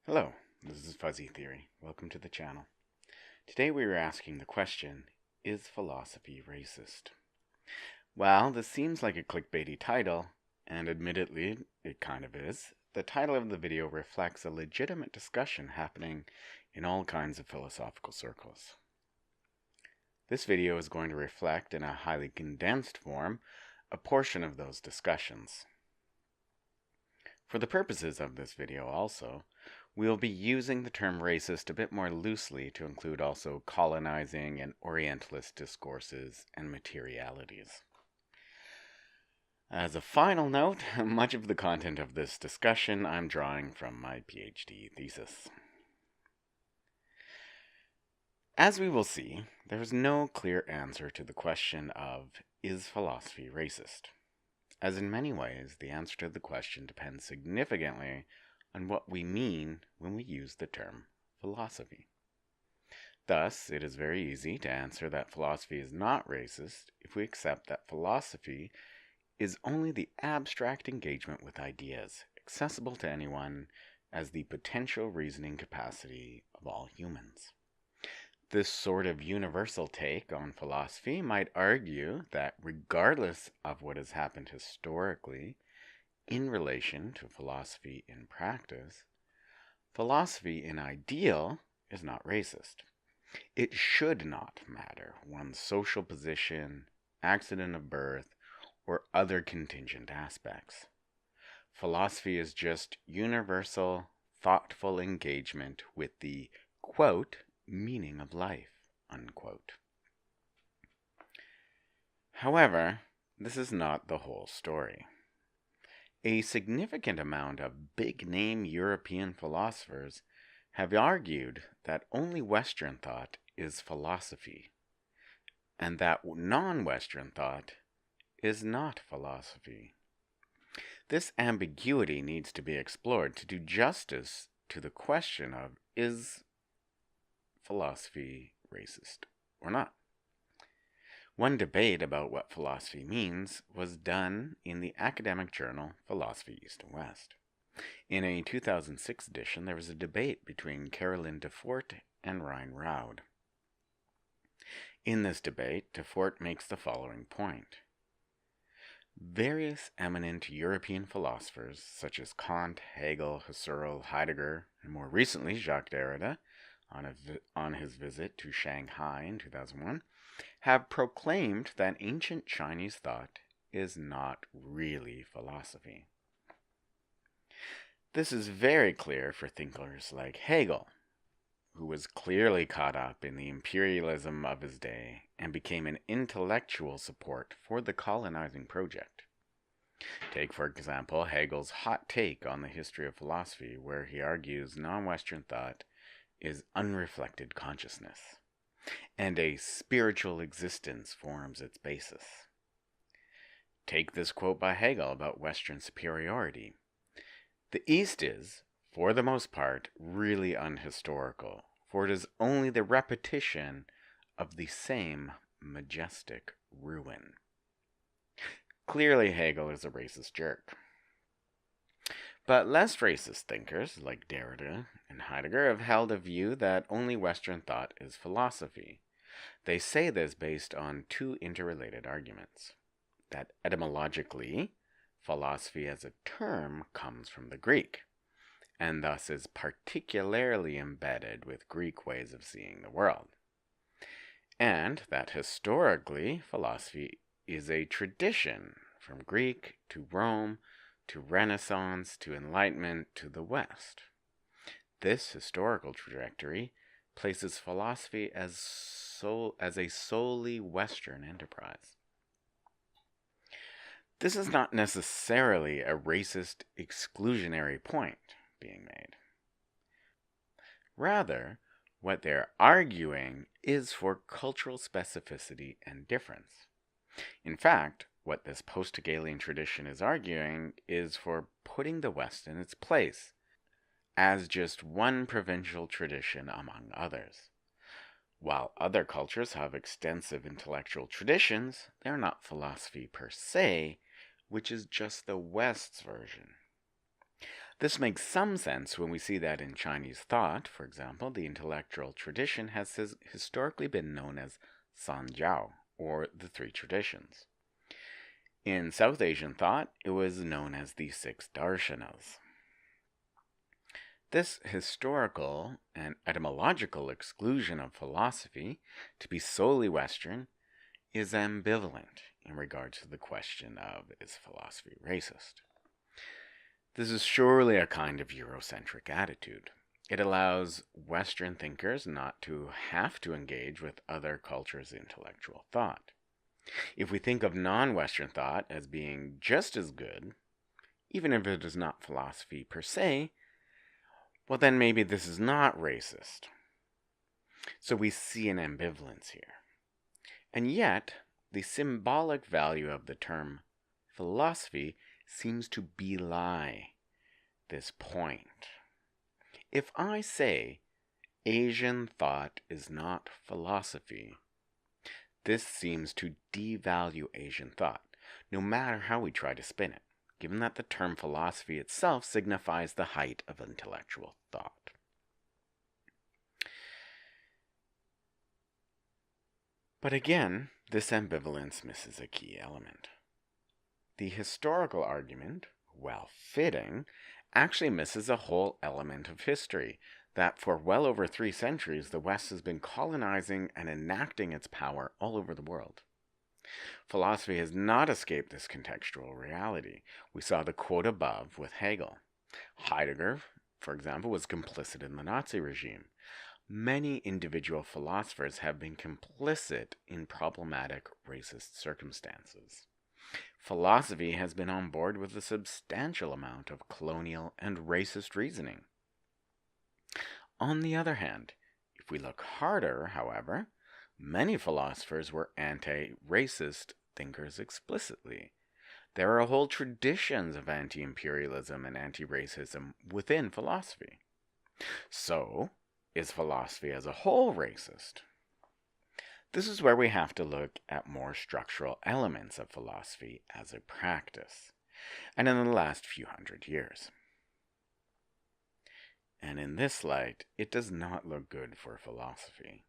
Hello, this is Fuzzy Theory. Welcome to the channel. Today we are asking the question, is philosophy racist? Well, this seems like a clickbaity title, and admittedly, it kind of is. The title of the video reflects a legitimate discussion happening in all kinds of philosophical circles. This video is going to reflect, in a highly condensed form, a portion of those discussions. For the purposes of this video also, we will be using the term racist a bit more loosely to include also colonizing and Orientalist discourses and materialities. As a final note, much of the content of this discussion I'm drawing from my PhD thesis. As we will see, there is no clear answer to the question of, is philosophy racist? As in many ways, the answer to the question depends significantly on what we mean when we use the term philosophy. Thus, it is very easy to answer that philosophy is not racist if we accept that philosophy is only the abstract engagement with ideas, accessible to anyone as the potential reasoning capacity of all humans. This sort of universal take on philosophy might argue that regardless of what has happened historically in relation to philosophy in practice, philosophy in ideal is not racist. It should not matter one's social position, accident of birth, or other contingent aspects. Philosophy is just universal, thoughtful engagement with the, quote, meaning of life, unquote. However, this is not the whole story. A significant amount of big-name European philosophers have argued that only Western thought is philosophy, and that non-Western thought is not philosophy. This ambiguity needs to be explored to do justice to the question of, is philosophy racist or not? One debate about what philosophy means was done in the academic journal Philosophy East and West. In a 2006 edition, there was a debate between Caroline Defort and Ryan Roud. In this debate, Defort makes the following point. Various eminent European philosophers, such as Kant, Hegel, Husserl, Heidegger, and more recently Jacques Derrida, on his visit to Shanghai in 2001, have proclaimed that ancient Chinese thought is not really philosophy. This is very clear for thinkers like Hegel, who was clearly caught up in the imperialism of his day and became an intellectual support for the colonizing project. Take, for example, Hegel's hot take on the history of philosophy, where he argues non-Western thought is unreflected consciousness, and a spiritual existence forms its basis. Take this quote by Hegel about Western superiority. The East is, for the most part, really unhistorical, for it is only the repetition of the same majestic ruin. Clearly, Hegel is a racist jerk. But less racist thinkers, like Derrida and Heidegger, have held a view that only Western thought is philosophy. They say this based on two interrelated arguments. That etymologically, philosophy as a term comes from the Greek, and thus is particularly embedded with Greek ways of seeing the world. And that historically, philosophy is a tradition from Greek to Rome to Renaissance, to Enlightenment, to the West. This historical trajectory places philosophy as a solely Western enterprise. This is not necessarily a racist, exclusionary point being made. Rather, what they're arguing is for cultural specificity and difference. In fact, what this post-Hegelian tradition is arguing is for putting the West in its place, as just one provincial tradition among others. While other cultures have extensive intellectual traditions, they're not philosophy per se, which is just the West's version. This makes some sense when we see that in Chinese thought, for example, the intellectual tradition has historically been known as Sanjiao, or the three traditions. In South Asian thought, it was known as the six darshanas. This historical and etymological exclusion of philosophy to be solely Western is ambivalent in regard to the question of, is philosophy racist? This is surely a kind of Eurocentric attitude. It allows Western thinkers not to have to engage with other cultures' intellectual thought. If we think of non-Western thought as being just as good, even if it is not philosophy per se, well then maybe this is not racist. So we see an ambivalence here. And yet, the symbolic value of the term philosophy seems to belie this point. If I say Asian thought is not philosophy, this seems to devalue Asian thought, no matter how we try to spin it, given that the term philosophy itself signifies the height of intellectual thought. But again, this ambivalence misses a key element. The historical argument, while fitting, actually misses a whole element of history, that for well over 3 centuries the West has been colonizing and enacting its power all over the world. Philosophy has not escaped this contextual reality. We saw the quote above with Hegel. Heidegger, for example, was complicit in the Nazi regime. Many individual philosophers have been complicit in problematic racist circumstances. Philosophy has been on board with a substantial amount of colonial and racist reasoning. On the other hand, if we look harder, however, many philosophers were anti-racist thinkers explicitly. There are whole traditions of anti-imperialism and anti-racism within philosophy. So, is philosophy as a whole racist? This is where we have to look at more structural elements of philosophy as a practice, and in the last few hundred years. And in this light, it does not look good for philosophy.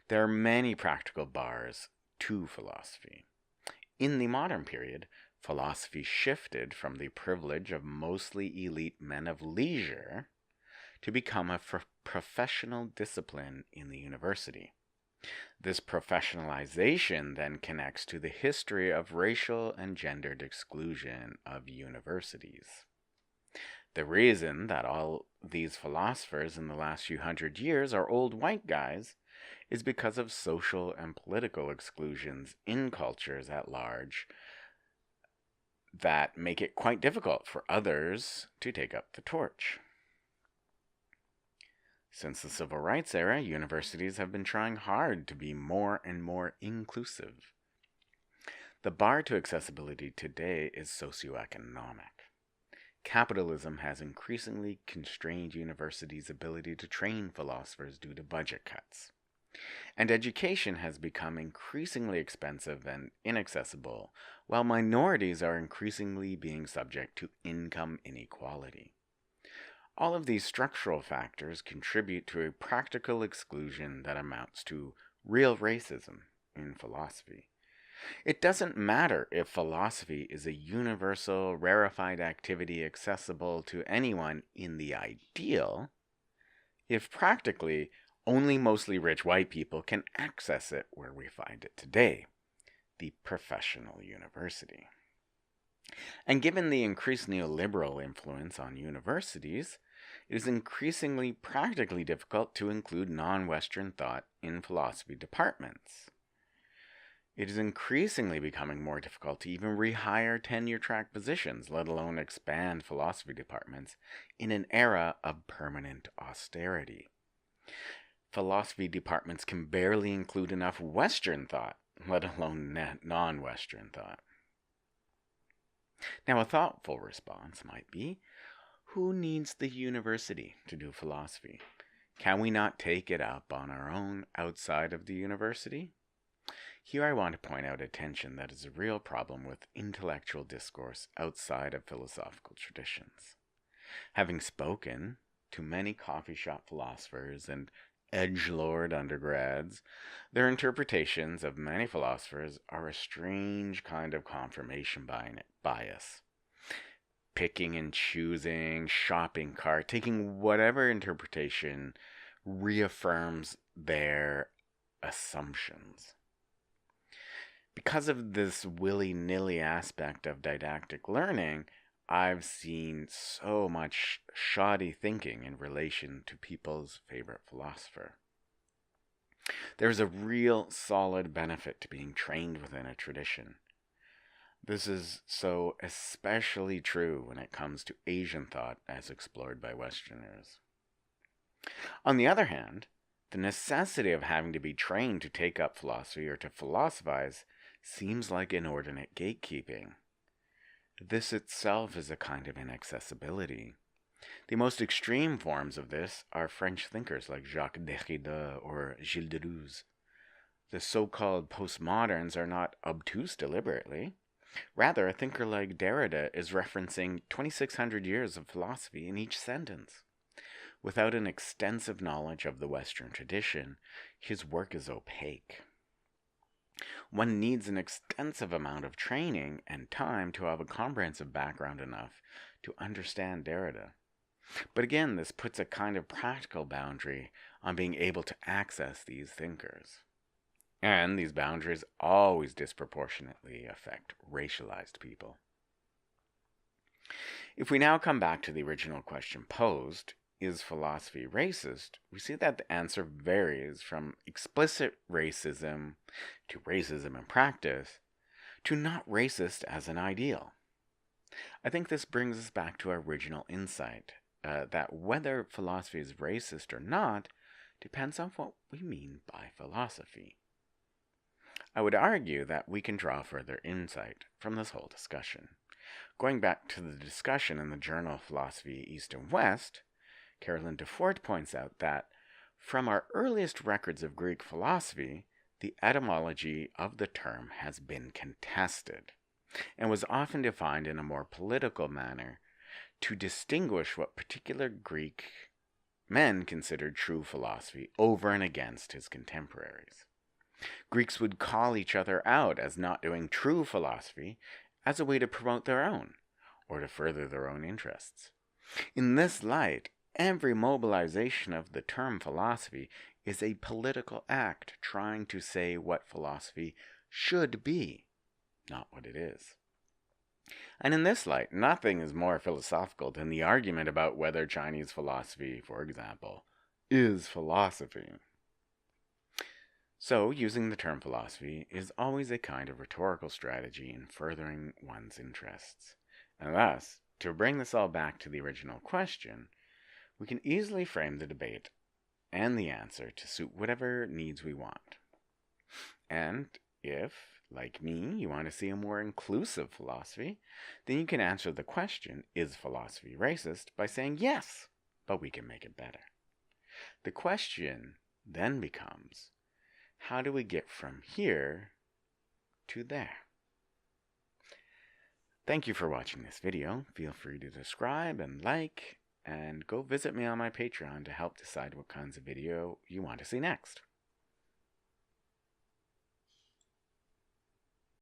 There are many practical bars to philosophy. In the modern period, philosophy shifted from the privilege of mostly elite men of leisure to become a professional discipline in the university. This professionalization then connects to the history of racial and gendered exclusion of universities. The reason that all these philosophers in the last few hundred years are old white guys is because of social and political exclusions in cultures at large that make it quite difficult for others to take up the torch. Since the Civil Rights era, universities have been trying hard to be more and more inclusive. The bar to accessibility today is socioeconomic. Capitalism has increasingly constrained universities' ability to train philosophers due to budget cuts. And education has become increasingly expensive and inaccessible, while minorities are increasingly being subject to income inequality. All of these structural factors contribute to a practical exclusion that amounts to real racism in philosophy. It doesn't matter if philosophy is a universal, rarefied activity accessible to anyone in the ideal, if practically only mostly rich white people can access it where we find it today, the professional university. And given the increased neoliberal influence on universities, it is increasingly practically difficult to include non-Western thought in philosophy departments. It is increasingly becoming more difficult to even rehire tenure-track positions, let alone expand philosophy departments, in an era of permanent austerity. Philosophy departments can barely include enough Western thought, let alone non-Western thought. Now, a thoughtful response might be, who needs the university to do philosophy? Can we not take it up on our own outside of the university? Here I want to point out a tension that is a real problem with intellectual discourse outside of philosophical traditions. Having spoken to many coffee shop philosophers and edgelord undergrads, their interpretations of many philosophers are a strange kind of confirmation bias. Picking and choosing, shopping cart, taking whatever interpretation reaffirms their assumptions. Because of this willy-nilly aspect of didactic learning, I've seen so much shoddy thinking in relation to people's favorite philosopher. There's a real solid benefit to being trained within a tradition. This is so especially true when it comes to Asian thought as explored by Westerners. On the other hand, the necessity of having to be trained to take up philosophy or to philosophize seems like inordinate gatekeeping. This itself is a kind of inaccessibility. The most extreme forms of this are French thinkers like Jacques Derrida or Gilles Deleuze. The so-called postmoderns are not obtuse deliberately. Rather, a thinker like Derrida is referencing 2,600 years of philosophy in each sentence. Without an extensive knowledge of the Western tradition, his work is opaque. One needs an extensive amount of training and time to have a comprehensive background enough to understand Derrida. But again, this puts a kind of practical boundary on being able to access these thinkers. And these boundaries always disproportionately affect racialized people. If we now come back to the original question posed, is philosophy racist? We see that the answer varies from explicit racism to racism in practice to not racist as an ideal. I think this brings us back to our original insight, that whether philosophy is racist or not depends on what we mean by philosophy. I would argue that we can draw further insight from this whole discussion. Going back to the discussion in the journal Philosophy East and West, Carolyn Defort points out that from our earliest records of Greek philosophy, the etymology of the term has been contested and was often defined in a more political manner to distinguish what particular Greek men considered true philosophy over and against his contemporaries. Greeks would call each other out as not doing true philosophy as a way to promote their own or to further their own interests. In this light, every mobilization of the term philosophy is a political act trying to say what philosophy should be, not what it is. And in this light, nothing is more philosophical than the argument about whether Chinese philosophy, for example, is philosophy. So, using the term philosophy is always a kind of rhetorical strategy in furthering one's interests. And thus, to bring this all back to the original question, we can easily frame the debate and the answer to suit whatever needs we want. And if, like me, you want to see a more inclusive philosophy, then you can answer the question, is philosophy racist, by saying yes, but we can make it better. The question then becomes, how do we get from here to there? Thank you for watching this video. Feel free to subscribe and like, and go visit me on my Patreon to help decide what kinds of video you want to see next.